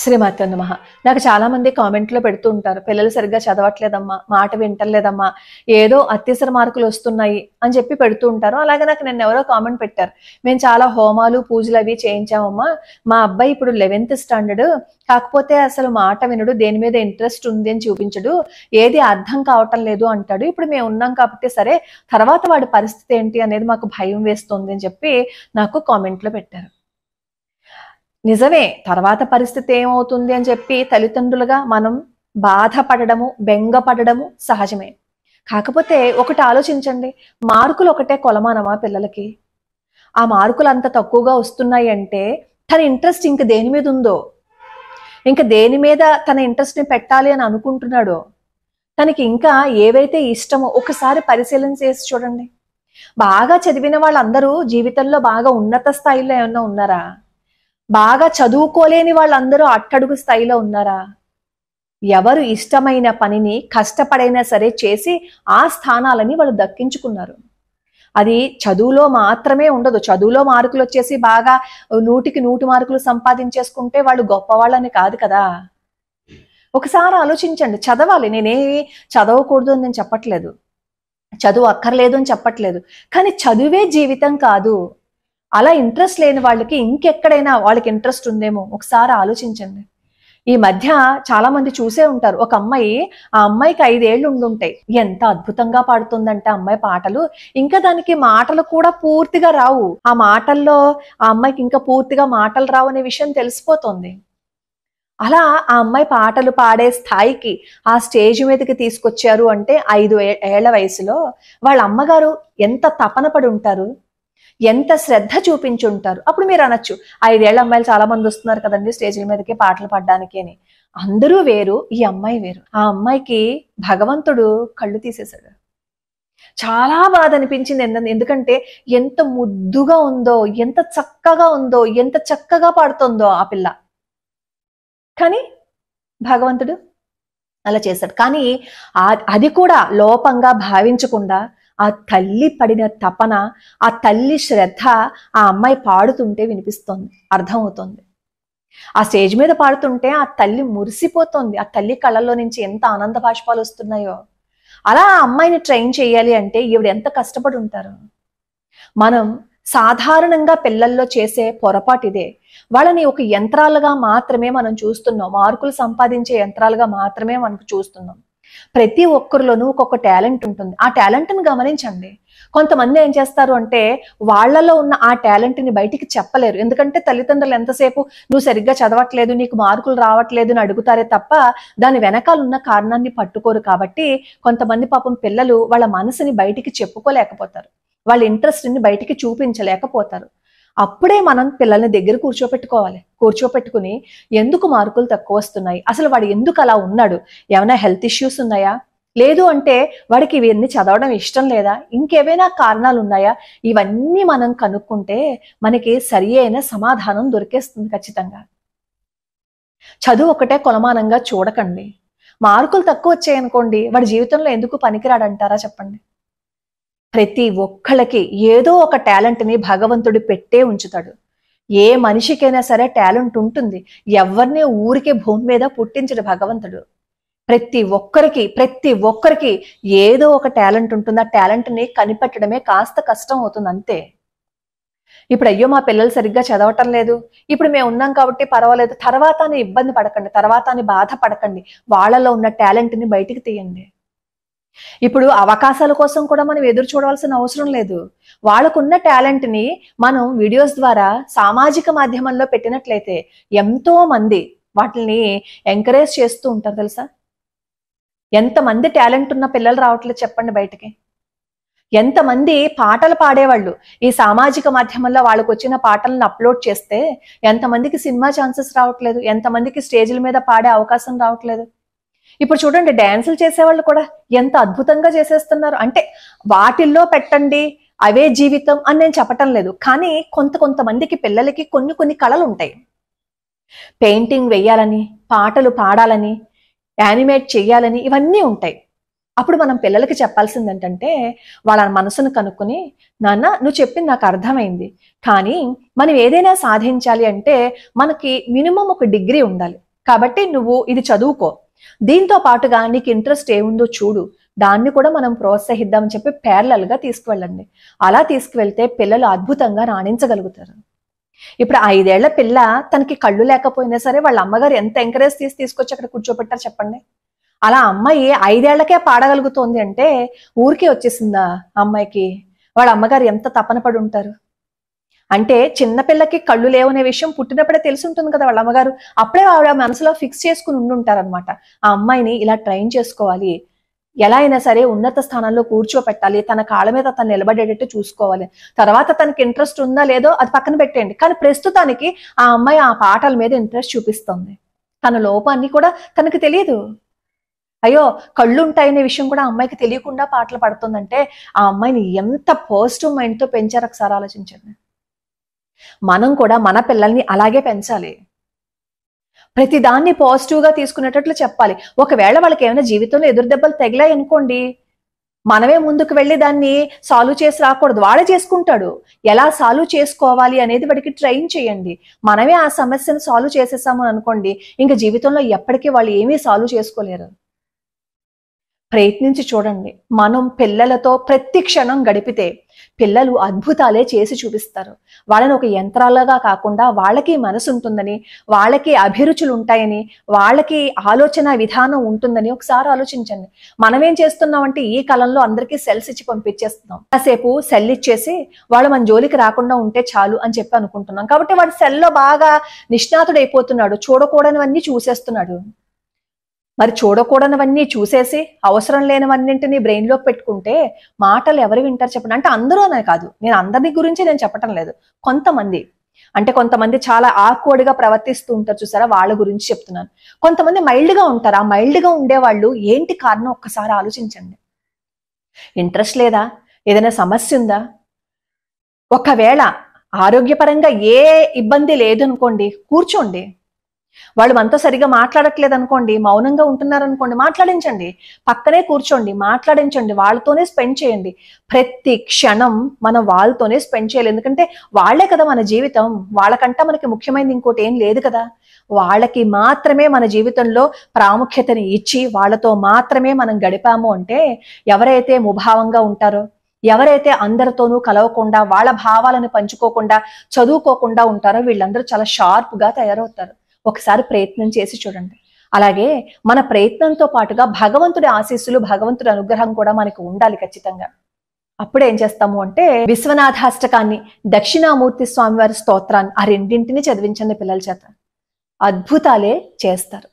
శ్రీమాత నమః. నాకు చాలా మంది కామెంట్లో పెడుతూ ఉంటారు, పిల్లలు సరిగ్గా చదవట్లేదమ్మా, మాట వింటలేదమ్మా, ఏదో అత్యవసర మార్కులు వస్తున్నాయి అని చెప్పి పెడుతూ ఉంటారు. అలాగే నాకు నిన్న ఎవరో కామెంట్ పెట్టారు, మేము చాలా హోమాలు పూజలు అవి చేయించామమ్మా, మా అబ్బాయి ఇప్పుడు 11th స్టాండర్డ్, కాకపోతే అసలు మాట వినడు, దేని మీద ఇంట్రెస్ట్ ఉంది అని చూపించడు, ఏది అర్థం కావటం లేదు అంటాడు. ఇప్పుడు మేము ఉన్నాం కాబట్టి సరే, తర్వాత వాడి పరిస్థితి ఏంటి అనేది మాకు భయం వేస్తుంది అని చెప్పి నాకు కామెంట్లో పెట్టారు. నిజమే, తర్వాత పరిస్థితి ఏమవుతుంది అని చెప్పి తల్లిదండ్రులుగా మనం బాధపడము, బెంగపడము సహజమే. కాకపోతే ఒకటి ఆలోచించండి, మార్కులు ఒకటే కొలమానమా పిల్లలకి? ఆ మార్కులు అంత తక్కువగా వస్తున్నాయి అంటే తన ఇంట్రెస్ట్ ఇంక దేని మీద ఉందో, ఇంక దేని మీద తన ఇంట్రెస్ట్ని పెట్టాలి అని అనుకుంటున్నాడో, తనకి ఇంకా ఏవైతే ఇష్టమో ఒకసారి పరిశీలన చేసి చూడండి. బాగా చదివిన వాళ్ళందరూ జీవితంలో బాగా ఉన్నత స్థాయిలో ఏమన్నా ఉన్నారా? బాగా చదువుకోలేని వాళ్ళందరూ అట్టడుగు స్థాయిలో ఉన్నారా? ఎవరు ఇష్టమైన పనిని కష్టపడైనా సరే చేసి ఆ స్థానాలని వాళ్ళు దక్కించుకున్నారు. అది చదువులో మాత్రమే ఉండదు. చదువులో మార్కులు వచ్చేసి బాగా 100కి 100 మార్కులు సంపాదించేసుకుంటే వాళ్ళు గొప్పవాళ్ళని కాదు కదా. ఒకసారి ఆలోచించండి. చదవాలి, నేనేమి చదవకూడదు అని నేను చెప్పట్లేదు, చదువు అక్కర్లేదు అని చెప్పట్లేదు, కానీ చదువే జీవితం కాదు. అలా ఇంట్రెస్ట్ లేని వాళ్ళకి ఇంకెక్కడైనా వాళ్ళకి ఇంట్రెస్ట్ ఉందేమో ఒకసారి ఆలోచించండి. ఈ మధ్య చాలా మంది చూసే ఉంటారు, ఒక అమ్మాయి, ఆ అమ్మాయికి 5 ఏళ్ళు ఉండుంటాయి, ఎంత అద్భుతంగా పాడుతుందంటే అమ్మాయి పాటలు, ఇంకా దానికి మాటలు కూడా పూర్తిగా రావు. ఆ మాటల్లో ఆ అమ్మాయికి ఇంకా పూర్తిగా మాటలు రావు అనే విషయం తెలిసిపోతుంది. అలా ఆ అమ్మాయి పాటలు పాడే స్థాయికి ఆ స్టేజ్ మీదకి తీసుకొచ్చారు అంటే 5 ఏళ్ల వయసులో వాళ్ళ అమ్మగారు ఎంత తపన పడి ఉంటారు, ఎంత శ్రద్ధ చూపించుంటారు. అప్పుడు మీరు అనొచ్చు, 5 ఏళ్ల అమ్మాయిలు చాలా మంది వస్తున్నారు కదండి స్టేజ్ల మీదకి పాటలు పాడడానికి అని. అందరూ వేరు, ఈ అమ్మాయి వేరు. ఆ అమ్మాయికి భగవంతుడు కళ్ళు తీసేశాడు. చాలా బాధ అనిపించింది. ఎందుకంటే ఎంత ముద్దుగా ఉందో, ఎంత చక్కగా ఉందో, ఎంత చక్కగా పాడుతుందో ఆ పిల్ల. కానీ భగవంతుడు అలా చేశాడు. కానీ అది కూడా లోపంగా భావించకుండా ఆ తల్లి పడిన తపన, ఆ తల్లి శ్రద్ధ ఆ అమ్మాయి పాడుతుంటే వినిపిస్తోంది, అర్థమవుతోంది. ఆ స్టేజ్ మీద పాడుతుంటే ఆ తల్లి మురిసిపోతోంది. ఆ తల్లి కళ్ళల్లో నుంచి ఎంత ఆనంద బాష్పాలు వస్తున్నాయో. అలా ఆ అమ్మాయిని ట్రైన్ చేయాలి అంటే ఈవిడ ఎంత కష్టపడి ఉంటారు. మనం సాధారణంగా పిల్లల్లో చేసే పొరపాటు ఇదే. వాళ్ళని ఒక యంత్రాలుగా మాత్రమే మనం చూస్తున్నాం, మార్కులు సంపాదించే యంత్రాలుగా మాత్రమే మనకు చూస్తున్నాం. ప్రతి ఒక్కరిలోనూ ఒక్కొక్క టాలెంట్ ఉంటుంది. ఆ టాలెంట్ని గమనించండి. కొంతమంది ఏం చేస్తారు అంటే వాళ్ళలో ఉన్న ఆ టాలెంట్ని బయటికి చెప్పలేరు. ఎందుకంటే తల్లిదండ్రులు ఎంతసేపు నువ్వు సరిగ్గా చదవట్లేదు, నీకు మార్కులు రావట్లేదు అని అడుగుతారే తప్ప దాని వెనకాల ఉన్న కారణాన్ని పట్టుకోరు. కాబట్టి కొంతమంది పాపం పిల్లలు వాళ్ళ మనసుని బయటికి చెప్పుకోలేకపోతారు, వాళ్ళ ఇంట్రెస్ట్ని బయటికి చూపించలేకపోతారు. అప్పుడే మనం పిల్లల్ని దగ్గర కూర్చోపెట్టుకుని ఎందుకు మార్కులు తక్కువ వస్తున్నాయి, అసలు వాడు ఎందుకు అలా ఉన్నాడు, ఏమైనా హెల్త్ ఇష్యూస్ ఉన్నాయా, లేదు అంటే వాడికి ఇవన్నీ చదవడం ఇష్టం లేదా, ఇంకేమైనా కారణాలు ఉన్నాయా, ఇవన్నీ మనం కనుక్కుంటే మనకి సరి అయిన సమాధానం దొరికేస్తుంది ఖచ్చితంగా. చదువు ఒకటే కొలమానంగా చూడకండి. మార్కులు తక్కువ వచ్చాయనుకోండి, వాడి జీవితంలో ఎందుకు పనికిరాడంటారా చెప్పండి. ప్రతి ఒక్కళ్ళకి ఏదో ఒక టాలెంట్ని భగవంతుడు పెట్టే ఉంచుతాడు. ఏ మనిషికైనా సరే టాలెంట్ ఉంటుంది. ఎవరిని ఊరికే భూమి మీద పుట్టించడు భగవంతుడు. ప్రతి ఒక్కరికి ఏదో ఒక టాలెంట్ ఉంటుంది. ఆ టాలెంట్ని కనిపెట్టడమే కాస్త కష్టం అవుతుంది అంతే. ఇప్పుడు అయ్యో మా పిల్లలు సరిగ్గా చదవటం లేదు, ఇప్పుడు మేము ఉన్నాం కాబట్టి పర్వాలేదు, తర్వాత అని ఇబ్బంది పడకండి, తర్వాత అని బాధపడకండి. వాళ్ళలో ఉన్న టాలెంట్ని బయటికి తీయండి. ఇప్పుడు అవకాశాల కోసం కూడా మనం ఎదురు చూడవలసిన అవసరం లేదు. వాళ్ళకున్న టాలెంట్ని మనం వీడియోస్ ద్వారా సామాజిక మాధ్యమంలో పెట్టినట్లయితే ఎంతో మంది వాటిని ఎంకరేజ్ చేస్తూ ఉంటారు తెలుసా. ఎంతమంది టాలెంట్ ఉన్న పిల్లలు రావట్లేదు చెప్పండి బయటికి. ఎంతమంది పాటలు పాడేవాళ్ళు ఈ సామాజిక మాధ్యమంలో వాళ్ళకు వచ్చిన పాటలను అప్లోడ్ చేస్తే ఎంతమందికి సినిమా ఛాన్సెస్ రావట్లేదు, ఎంతమందికి స్టేజ్ల మీద పాడే అవకాశం రావట్లేదు. ఇప్పుడు చూడండి, డ్యాన్సులు చేసేవాళ్ళు కూడా ఎంత అద్భుతంగా చేసేస్తున్నారు. అంటే వాటిల్లో పెట్టండి, అవే జీవితం అని నేను చెప్పటం లేదు, కానీ కొంతమందికి పిల్లలకి కొన్ని కళలు ఉంటాయి. పెయింటింగ్ వేయాలని, పాటలు పాడాలని, యానిమేట్ చేయాలని, ఇవన్నీ ఉంటాయి. అప్పుడు మనం పిల్లలకి చెప్పాల్సింది ఏంటంటే వాళ్ళ మనసును కనుక్కొని, నాన్న నువ్వు చెప్పింది నాకు అర్థమైంది, కానీ మనం ఏదైనా సాధించాలి అంటే మనకి మినిమం ఒక డిగ్రీ ఉండాలి. కాబట్టి నువ్వు ఇది చదువుకో, దీంతో పాటుగా నీకు ఇంట్రెస్ట్ ఏముందో చూడు, దాన్ని కూడా మనం ప్రోత్సహిద్దామని చెప్పి ప్యారలల్ గా తీసుకువెళ్ళండి. అలా తీసుకువెళ్తే పిల్లలు అద్భుతంగా రాణించగలుగుతారు. ఇప్పుడు 5 ఏళ్ల పిల్ల తనకి కళ్ళు లేకపోయినా సరే వాళ్ళ అమ్మగారు ఎంత ఎంకరేజ్ తీసుకొచ్చి అక్కడ కూర్చోబెట్టారు చెప్పండి. అలా అమ్మాయి 5 ఏళ్లకే పాడగలుగుతోంది అంటే ఊరికే వచ్చేసిందా అమ్మాయికి? వాళ్ళ అమ్మగారు ఎంత తపన పడి ఉంటారు. అంటే చిన్నపిల్లకి కళ్ళు లేవనే విషయం పుట్టినప్పుడే తెలిసి ఉంటుంది కదా వాళ్ళ అమ్మగారు. అప్పుడే ఆవిడ మనసులో ఫిక్స్ చేసుకుని ఉండుంటారనమాట. ఆ అమ్మాయిని ఇలా ట్రైన్ చేసుకోవాలి, ఎలా అయినా సరే ఉన్నత స్థానంలో కూర్చోపెట్టాలి, తన కాళ్ళ మీద తను నిలబడేటట్టు చూసుకోవాలి. తర్వాత తనకి ఇంట్రెస్ట్ ఉందా లేదో అది పక్కన పెట్టేయండి, కానీ ప్రస్తుతానికి ఆ అమ్మాయి ఆ పాటల మీద ఇంట్రెస్ట్ చూపిస్తుంది. తన లోపాన్ని కూడా తనకి తెలియదు. అయ్యో కళ్ళు ఉంటాయనే విషయం కూడా ఆ అమ్మాయికి తెలియకుండా పాటలు పడుతుందంటే ఆ అమ్మాయిని ఎంత పాజిటివ్ మైండ్తో పెంచారు ఒకసారి ఆలోచించండి. మనం కూడా మన పిల్లల్ని అలాగే పెంచాలి. ప్రతిదాన్ని పాజిటివ్గా తీసుకునేటట్లు చెప్పాలి. ఒకవేళ వాళ్ళకి ఏమైనా జీవితంలో ఎదురు దెబ్బలు తగిలాయి అనుకోండి, మనమే ముందుకు వెళ్ళి దాన్ని సాల్వ్ చేసి రాకూడదు, వాడే చేసుకుంటాడు. ఎలా సాల్వ్ చేసుకోవాలి అనేది వాడికి ట్రైన్ చేయండి. మనమే ఆ సమస్యను సాల్వ్ చేసేసాము అనుకోండి, ఇంకా జీవితంలో ఎప్పటికీ వాళ్ళు ఏమీ సాల్వ్ చేసుకోలేరు. ప్రయత్నించి చూడండి. మనం పిల్లలతో ప్రతి క్షణం గడిపితే పిల్లలు అద్భుతాలే చేసి చూపిస్తారు. వాళ్ళని ఒక యంత్రాలుగా కాకుండా వాళ్ళకి మనసు ఉంటుందని, వాళ్ళకి అభిరుచులు ఉంటాయని, వాళ్ళకి ఆలోచన విధానం ఉంటుందని ఒకసారి ఆలోచించండి. మనమేం చేస్తున్నామంటే ఈ కాలంలో అందరికీ సెల్స్ ఇచ్చి పంపించేస్తున్నాం. కాసేపు సెల్ ఇచ్చేసి వాళ్ళు మన జోలికి రాకుండా ఉంటే చాలు అని చెప్పి అనుకుంటున్నాం. కాబట్టి వాడు సెల్లో బాగా నిష్ణాతుడైపోతున్నాడు, చూడకూడనివన్నీ చూసేస్తున్నాడు. మరి చూడకూడనివన్నీ చూసేసి అవసరం లేనివన్నింటినీ బ్రెయిన్లో పెట్టుకుంటే మాటలు ఎవరు వింటారు చెప్పండి. అంటే అందరూ అనే కాదు, నేను అందరి గురించి నేను చెప్పటం లేదు, కొంతమంది. అంటే కొంతమంది చాలా ఆక్వర్డ్గా ప్రవర్తిస్తూ ఉంటారు చూసారా, వాళ్ళ గురించి చెప్తున్నాను. కొంతమంది మైల్డ్గా ఉంటారు. ఆ మైల్డ్గా ఉండేవాళ్ళు ఏంటి కారణం ఒక్కసారి ఆలోచించండి. ఇంట్రెస్ట్ లేదా? ఏదైనా సమస్య ఉందా? ఒకవేళ ఆరోగ్యపరంగా ఏ ఇబ్బంది లేదనుకోండి, కూర్చోండి. వాళ్ళు మనతో సరిగా మాట్లాడట్లేదు అనుకోండి, మౌనంగా ఉంటున్నారనుకోండి, మాట్లాడించండి. పక్కనే కూర్చోండి, మాట్లాడించండి, వాళ్ళతోనే స్పెండ్ చేయండి. ప్రతి క్షణం మనం వాళ్ళతోనే స్పెండ్ చేయాలి. ఎందుకంటే వాళ్లే కదా మన జీవితం. వాళ్ళకంటే మనకి ముఖ్యమైనది ఇంకోటి ఏం లేదు కదా. వాళ్ళకి మాత్రమే మన జీవితంలో ప్రాముఖ్యతని ఇచ్చి వాళ్ళతో మాత్రమే మనం గడిపాము అంటే, ఎవరైతే ముభావంగా ఉంటారో, ఎవరైతే అందరితోనూ కలవకుండా వాళ్ళ భావాలను పంచుకోకుండా చదువుకోకుండా ఉంటారో వీళ్ళందరూ చాలా షార్ప్గా తయారవుతారు. ఒకసారి ప్రయత్నం చేసి చూడండి. అలాగే మన ప్రయత్నంతో పాటుగా భగవంతుడి ఆశీస్సులు, భగవంతుడి అనుగ్రహం కూడా మనకు ఉండాలి ఖచ్చితంగా. అప్పుడు ఏం చేస్తాము అంటే విశ్వనాథాష్టకాన్ని, దక్షిణామూర్తి స్వామివారి స్తోత్రాన్ని, ఆ రెండింటిని చదివించండి పిల్లల చేత. అద్భుతాలే చేస్తారు.